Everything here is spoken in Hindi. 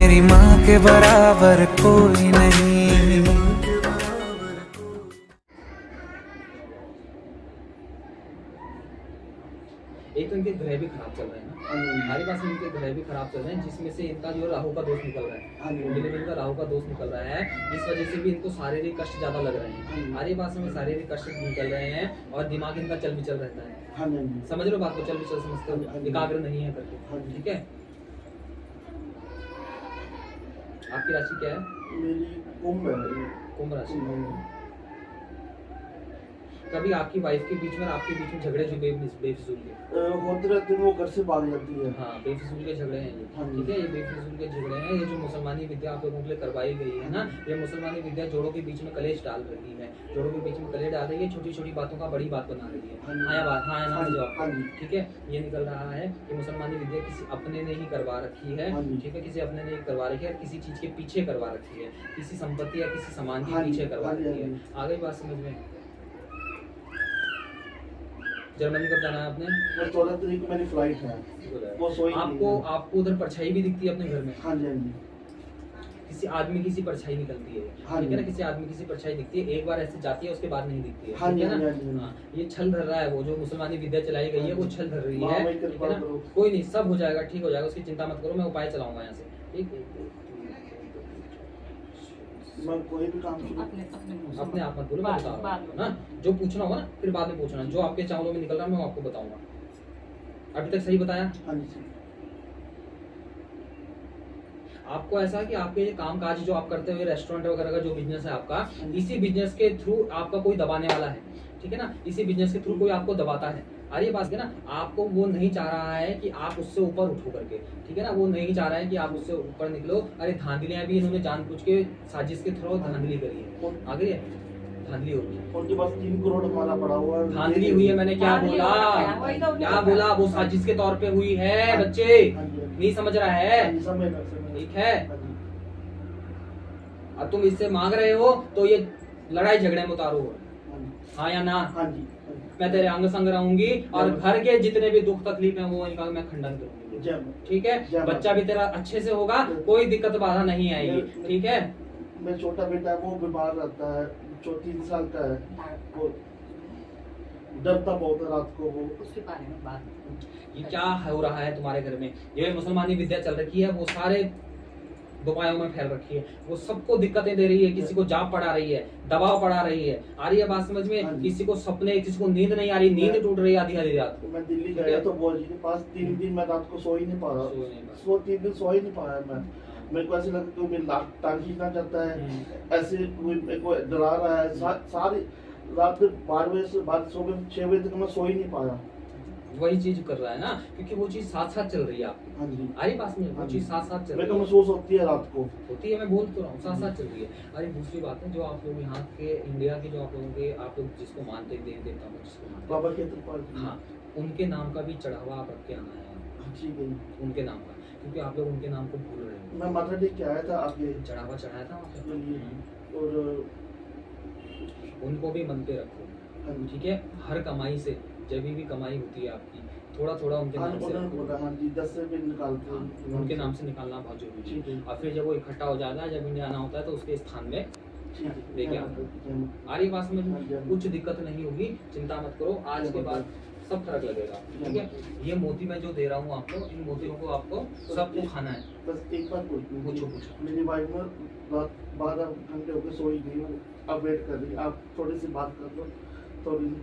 मेरी माँ के बराबर कोई नहीं। एक तो इनके ग्रह भी खराब चल रहे हैं ना, हमारे पास इनके ग्रह भी खराब चल रहे हैं, जिसमें से इनका जो राहु का दोष निकल रहा है, कुंडली में इनका राहु का दोष निकल रहा है, इस वजह से भी इनको शारीरिक कष्ट ज्यादा लग रहे हैं। हमारे पास में शारीरिक कष्ट निकल रहे हैं और दिमाग इनका चल विचल रहता है। समझ लो बात को, चल विचल समझते हो, एकाग्र नहीं है करके। ठीक है, आपकी राशि क्या है? मेरी कुंभ है। कुंभ राशि। कभी आपकी वाइफ के बीच में और आपके बीच में झगड़े जो बेफिजूल के होते रहते हैं, वो घर से भाग जाती है। हाँ, बेफिजूल के झगड़े हैं ये। ठीक है, ये बेफिजूल के झगड़े हैं। ये जो मुसलमानी विद्या आप लोगों के लिए करवाई गई है ना, ये मुसलमानी विद्या जोड़ों के बीच में कलेश डाल रही है, जोड़ों के बीच में कलेश डाल रही है, छोटी छोटी बातों का बड़ी बात बना रही है। हाँ बात, हाँ ना जवाब। ठीक है, ये निकल रहा है कि मुसलमानी विद्या किसी अपने ने ही करवा रखी है। ठीक है, किसी अपने ने करवा रखी है, किसी चीज के पीछे करवा रखी है, किसी संपत्ति या किसी सामान के पीछे करवा रखी है। आगे बात समझ में? जर्मनी कब जाना है आपने? 14 तारीख को मेरी फ्लाइट है। वो सोई आपको उधर परछाई भी दिखती है अपने घर में? हाँ जी, हाँ जी। किसी आदमी की सी परछाई निकलती है। ठीक है ना, किसी आदमी की सी परछाई दिखती है, एक बार ऐसे जाती है, उसके बाद नहीं दिखती है। ठीक है ना? हाँ, ये छल धर रहा है, वो जो मुसलमानी विद्या चलाई गई है वो छल धर रही है। ठीक है ना? कोई नहीं, सब हो जाएगा, ठीक हो जाएगा, उसकी चिंता मत करो, मैं उपाय चलाऊंगा यहाँ से। ठीक, मैं कोई भी काम अपने आप मत बोलो, मैं बता रहा हूँ ना, जो पूछना होगा ना फिर बाद में पूछना, जो आपके चावलों में निकल रहा है मैं आपको बताऊंगा। अभी तक सही बताया? हाँ जी। आपको ऐसा है कि आपके ये काम काज जो आप करते हुए रेस्टोरेंट वगैरह का जो बिजनेस है आपका, इसी बिजनेस के थ्रू आपका कोई दबाने वाला है। ठीक है ना, इसी बिजनेस के थ्रू कोई आपको दबाता है। अरे ये बात है ना, आपको वो नहीं चाह रहा है कि आप उससे ऊपर उठो करके। ठीक है ना, वो नहीं चाह रहा है कि आप उससे ऊपर निकलो। अरे धांधलियां भी इन्होंने जानबूझ के साजिश के थ्रू धांधली करी है। आगे धांधली होगी, उनके पास 3 करोड़ हमारा पड़ा हुआ है। धांधली हुई है, मैंने क्या बोला? क्या बोला? वो साजिश के तौर पे हुई है बच्चे, नहीं समझ रहा है? ठीक है, अब तुम इससे मांग रहे हो तो ये लड़ाई झगड़े में उतारो, हाँ या ना? हाँ जी। मैं तेरे अंग संग रहूंगी और घर के जितने भी दुख तकलीफ है वो इनका मैं खंडन करूंगी। ठीक है, बच्चा भी तेरा अच्छे से होगा, कोई दिक्कत बाधा नहीं आएगी। ठीक है, मेरा छोटा बेटा है, वो बीमार रहता है, 3 साल का है, वो डरता बहुत है रात को। वो उसके बारे में बात, ये क्या हो रहा है तुम्हारे घर में? ये मुसलमानी विद्या चल रखी है, वो सारे दुपायों में फैल रखी है, वो सबको दिक्कतें दे रही है, किसी को जाप पड़ा रही है, दबाव पड़ा रही है। आ रही है बात समझ में? किसी को सपने, किसी को नींद नहीं आ रही, नींद टूट रही है आधी आधी रात को। मैं दिल्ली गया तो बोल जी के पास 3 दिन मैं रात को सो ही नहीं पा रहा, 3 दिन सो ही नहीं पाया मैं। मेरे को ऐसे लगता है कि मेरी टांग खींचना चाहता है, ऐसे मेरे को डरा रहा है। सारी रात 12 बजे से बाद 6 बजे तक मैं सो ही नहीं पाया। वही चीज कर रहा है ना, क्योंकि वो चीज साथ साथ चल रही है आपकी। हाँ जी, अरे पास में वो चीज साथ साथ चल रही है। मेरे को महसूस होती है रात को, होती है, मैं बोल तो रहा हूँ, साथ साथ चल रही है। अरे दूसरी बात है, जो आप लोग यहाँ के इंडिया के जो आप लोगों के, आप लोग जिसको मानते देवी देवता को जिसको मानते, बाबा के त्रिपाल, हाँ, उनके नाम का भी चढ़ावा आप रख के आना है। ठीक है, उनके नाम का, क्योंकि आप लोग उनके नाम को भूल रहे हो। मैं माथा टेक के आया था, आपके चढ़ावा चढ़ाया था वहाँ पे, और उनको भी मन पे रखो। ठीक है, हर कमाई से, जब भी कमाई होती है आपकी, थोड़ा थोड़ा उनके नाम से रखो। 10 से भी निकालते हैं, उनके नाम से निकालना बहुत जरूरी है। और फिर जब वो इकट्ठा हो जाता है, जब इंडिया आना होता है, तो उसके स्थान में लेके आता। आ रही बात समझ में? कुछ दिक्कत नहीं होगी, चिंता मत करो, आज के बाद सब फर्क लगेगा। ठीक है, ये मोती मैं जो दे रहा हूँ आपको, इन मोतियों को आपको सबको खाना है। बस एक बार पूछो। मेरी वाइफ में रात 12 घंटे हो गए सोई नहीं, अब वेट कर रही, आप थोड़ी सी बात कर लो, थोड़ी सी